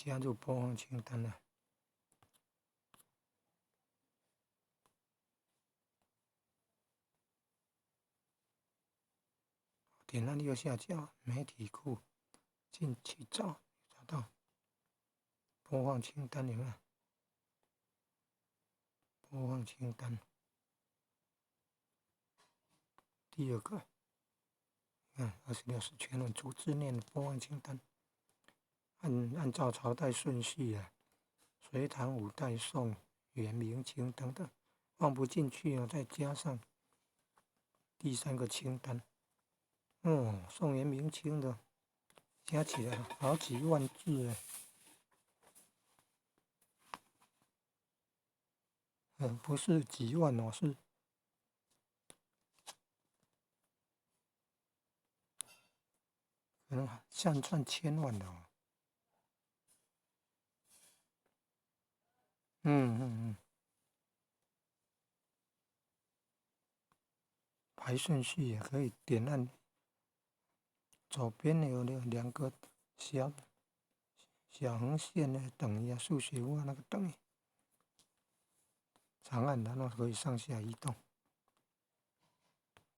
加入播放清单了。点按右下角媒体库，进去找到播放清单，有没有？播放清单，第二个，26是全文逐字念播放清单，按照朝代顺序啊，隋唐、五代、宋、元、明清等等，放不进去再加上第三个清单。宋元明清的加起来好几万字不是几万哦，是可能算千万的哦。排顺序也可以点按左边有两个小横线的等于数学化那个等于，长按然后可以上下移动。